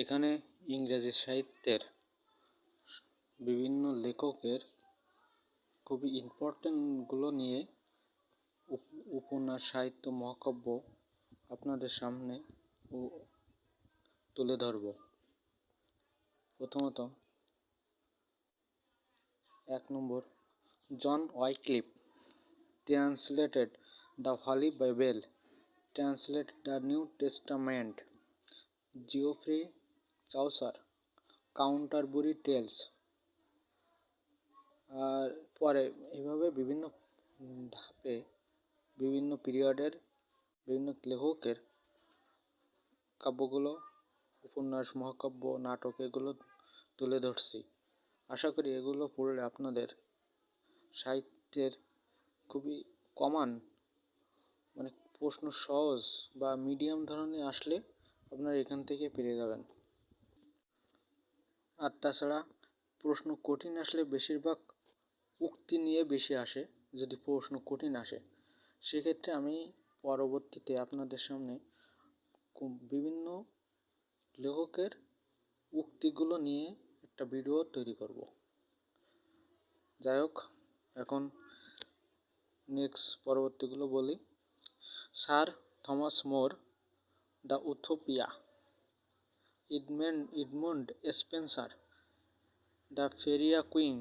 এখানে ইংরেজি সাহিত্যের বিভিন্ন লেখকের খুবই ইম্পর্টেন্টগুলো নিয়ে উপন্যাস, সাহিত্য, মহাকাব্য আপনাদের সামনে তুলে ধরব। প্রথমত 1 নম্বর, John Wycliffe translated the Holy Bible, translated the New Testament. Geoffrey Chaucer, Canterbury Tales. আর পরে এভাবে বিভিন্ন ধাপে বিভিন্ন পিরিয়ডের বিভিন্ন লেখকের কাব্যগুলো, উপন্যাস, মহাকাব্য, নাটক এগুলো তুলে ধরছি। আশা করি এগুলো পড়লে আপনাদের সাহিত্যের খুবই কমন প্রশ্ন সহজ বা মিডিয়াম ধরনের আসলে আপনারা এখান থেকে পেরে যাবেন। আর তাছাড়া প্রশ্ন কঠিন আসলে বেশিরভাগ উক্তি নিয়ে বেশি আসে। যদি প্রশ্ন কঠিন আসে সেক্ষেত্রে আমি পরবর্তীতে আপনাদের সামনে বিভিন্ন লেখকের উক্তিগুলো নিয়ে একটা ভিডিও তৈরি করব। যাই হোক, এখন পরবর্তীগুলো বলি। Sir Thomas More, the Utopia. Edmund Spenser, the Faerie Queene.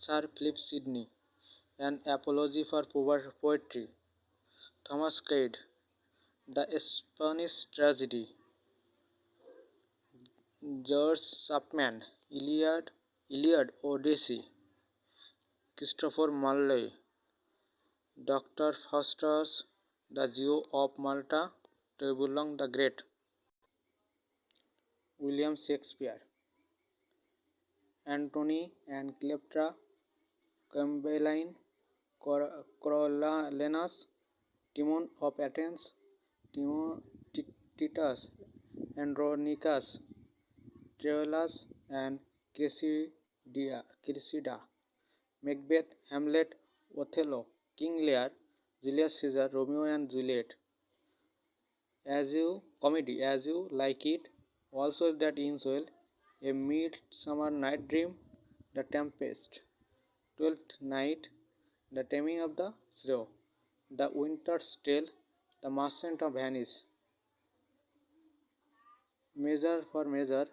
Sir Philip Sidney, an apology for poetry. Thomas Kyd, the Spanish tragedy. George Chapman, Iliad Odyssey. Christopher Marlowe, Doctor Faustus, the Jew of Malta. Tamburlaine the great. William Shakespeare, Antony and Cleopatra. Cymbeline, Coriolanus. Timon of Athens, Titus Andronicus. Troilus and Cressida. Macbeth, Hamlet, Othello, King Lear, Julius Caesar, Romeo and Juliet. Comedy, As You Like It, All Souls That Ends Well, A Midsummer Night Dream, The Tempest, Twelfth Night, The Taming of the Shrew, The Winter's Tale, The Merchant of Venice. Measure for Measure,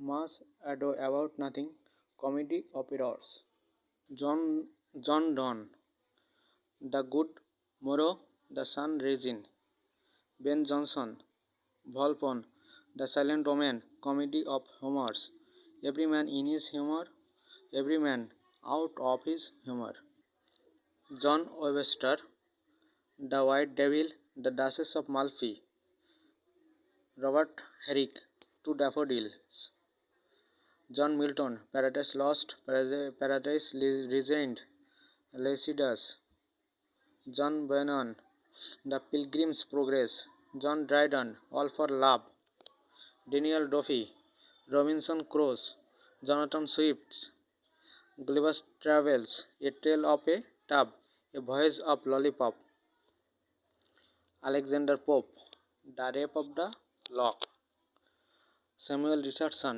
Much Ado About Nothing, Comedy of Errors. John Donne, The Good Morrow, The Sun Rising. Ben Jonson, Volpone, The Silent Woman, Comedy of Humors. Every man in his humor, every man out of his humor. John Webster, The White Devil, The Duchess of Malfi. Robert Herrick, Two Daffodils. John Milton, Paradise Lost, Paradise Resigned, Lycidas. John Bunyan, The Pilgrim's Progress. John Dryden, All for Love. Daniel Duffy, Robinson Crusoe. Jonathan Swift, Gulliver's Travels, A Tale of a Tub, A Voyage of Lollipop. Alexander Pope, The Rape of the Lock. Samuel Richardson,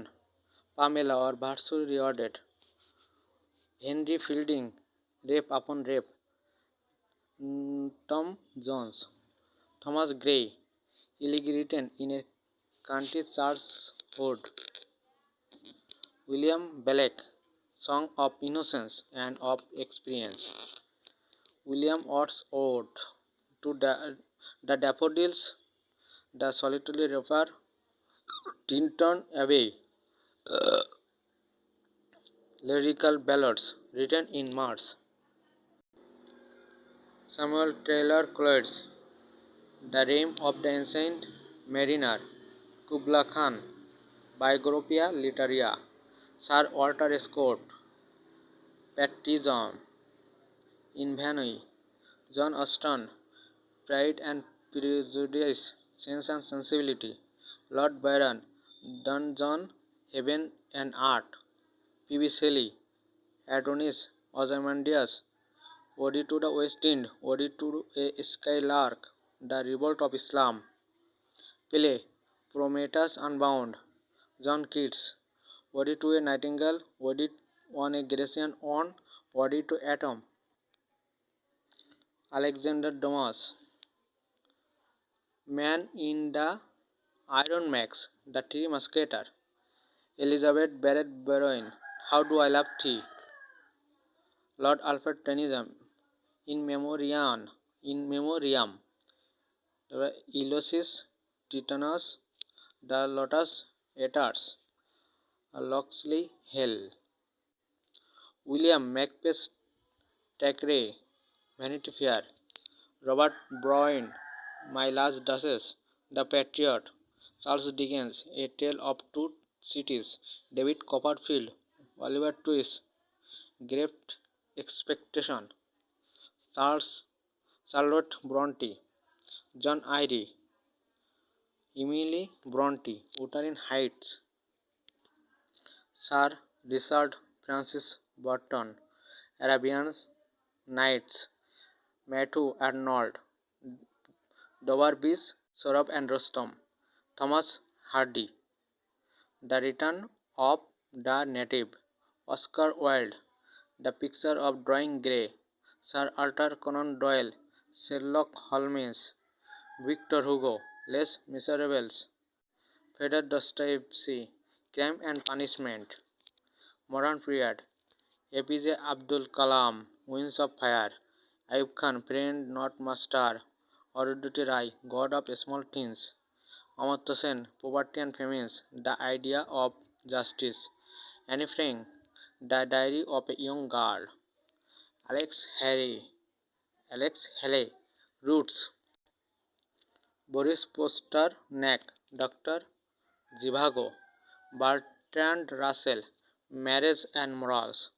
Pamela or Virtually Rewarded. Henry Fielding, Rape Upon Rape. Tom Jones. Thomas Gray, Elegy Written in a Country Church Ode. William Blake, Song of Innocence and of Experience. William Wordsworth, To the Daffodils, The Solitary River, Tinton Abbey. Lyrical Ballads written in March. Samuel Taylor Coleridge, The Rime of the Ancient Mariner. Kubla Khan, Biographia Literaria. Sir Walter Scott, Patriotism. Inventory. John Austen, Pride and Prejudice, Sense and Sensibility. Lord Byron, Donjon, Heaven and Art. P.B. Shelley, Adonis Ozymandias. Ode to the West Wind, Ode to a Skylark, The Revolt of Islam. Pele, Prometheus Unbound, John Keats, Ode to a Nightingale, Ode on a Grecian Urn, Ode to Atom, Alexander Dumas, Man in the Iron Mask, The Three Musketeers, Elizabeth Barrett Browning, How Do I Love Thee, Lord Alfred Tennyson, In Memoriam, Ulysses Titanus, The Lotus Eaters, Locksley Hill, William Makepeace Thackeray, Vanity Fair, Robert Browning, My Last Duchess, The Patriot, Charles Dickens, A Tale of Two Cities, David Copperfield, Oliver Twist, Great Expectation, Charlotte Bronte, John Eyre, Emily Bronte, Wuthering Heights, Sir Richard Francis Burton, Arabian Nights, Matthew Arnold, Dover Beach, Sorab and Rostam, Thomas Hardy, The Return of the Native, Oscar Wilde, The Picture of Dorian Gray, Sir Arthur Conan Doyle, Sherlock Holmes, Victor Hugo, Les Miserables, Fyodor Dostoevsky, Crime and Punishment, Modern Period, APJ Abdul Kalam, Wings of Fire, Ayub Khan, Friend Not Master, Arundhati Rai, God of Small Things, Amartya Sen, Poverty and Famines, The Idea of Justice, Anne Frank, The Diary of a Young Girl, Alex Haley, Roots, Boris Pasternak, Dr. Zhivago, Bertrand Russell, Marriage and Morals,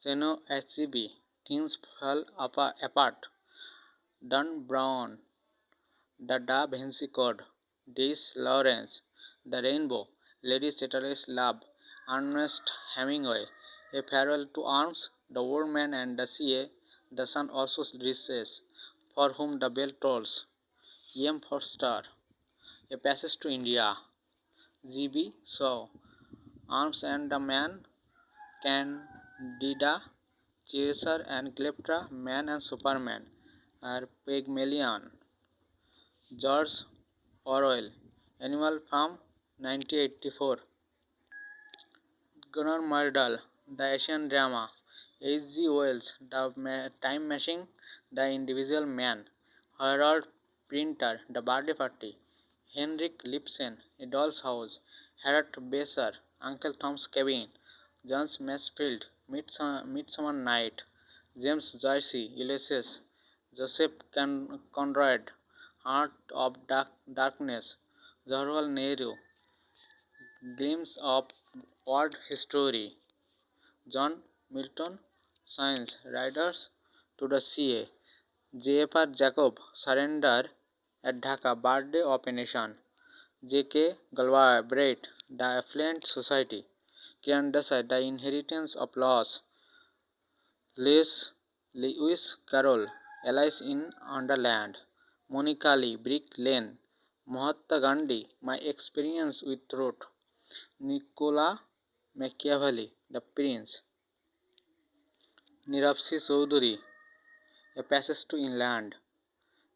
Zeno Achebe, Things Fall Apart, Dan Brown, The Da Vinci Code, Dez Lawrence, The Rainbow, Lady Chatterley's Love, Ernest Hemingway, A Farewell to Arms, The Old Man and the Sea, The Sun Also Rises, For Whom the Bell Tolls, E.M. Forster, A Passage to India, G.B. Shaw, Arms and the Man, Candida, Chaser and Cleptra, Man and Superman, Pygmalion, George Orwell, Animal Farm, 1984, Gunnar Myrdal, The Asian Drama, H. G. Wells, The Time Machine, The Individual Man, Harold Pinter, The Birthday Party, Henrik Ibsen, A Doll's House, Harriet Beecher, Uncle Tom's Cabin, John Masefield, Midsummer Night, James Joyce, Ulysses, Joseph Conrad, Heart of Darkness, Jawaharlal Nehru, Glimpse of World History, John Milton, Science Riders to the Sea, J.F.R. Jacob, Surrender at Dhaka, Birthday of a Nation, J.K. Galbraith, The Affluent Society, Kiran Desai, The Inheritance of Loss, Lewis Carroll, Alice in Wonderland, Monica Lee, Brick Lane, Mahatma Gandhi, My Experience with Truth, Nicola Machiavelli, The Prince, Nirapsi Choudhury, A Passage to Inland,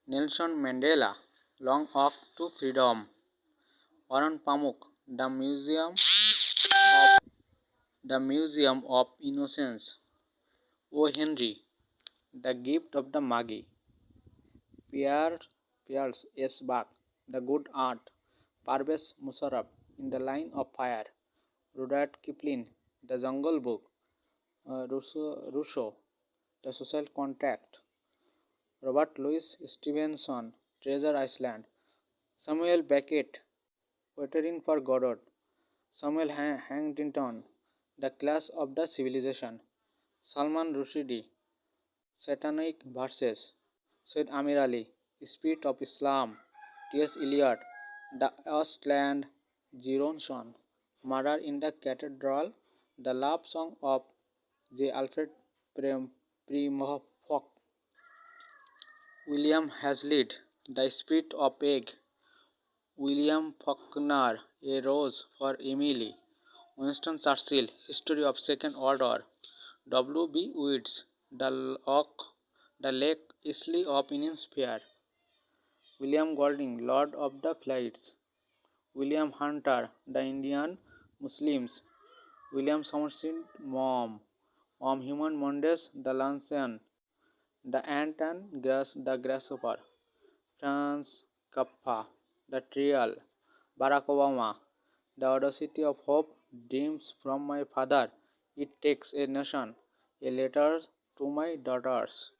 Nelson Mandela, Long Walk to Freedom, Warren Pamuk, The Museum of Innocence, O. Henry, The Gift of the Magi, Pierre S. Bach, The Good Art, Parvez Musharraf, In the Line of Fire, Rudyard Kipling, The Jungle Book, Rousseau, The Social Contract, Robert Louis Stevenson, Treasure Island, Samuel Beckett, Waiting for Godot, Samuel Huntington, The Clash of the Civilization, Salman Rushdie, Satanic Verses, Said Amir Ali, Spirit of Islam, T.S. Eliot, The Outland, Gironson, Murder in the Cathedral, The Love Song of J. Alfred Primohok, William Hazlitt, The Spirit of Egg, William Faulkner, A Rose for Emily. Winston Churchill, History of Second World War. W. B. Yeats, The Lake Isle of Innisfail. William Golding, Lord of the Flies. William Hunter, The Indian Muslims. William Somerset Maugham, Human Mondays, The Lancet. The Ant and the Grasshopper. Franz Kafka, The Trial. Barack Obama, The Audacity of Hope, Dreams from My Father, It Takes a Nation, A Letter to My Daughters.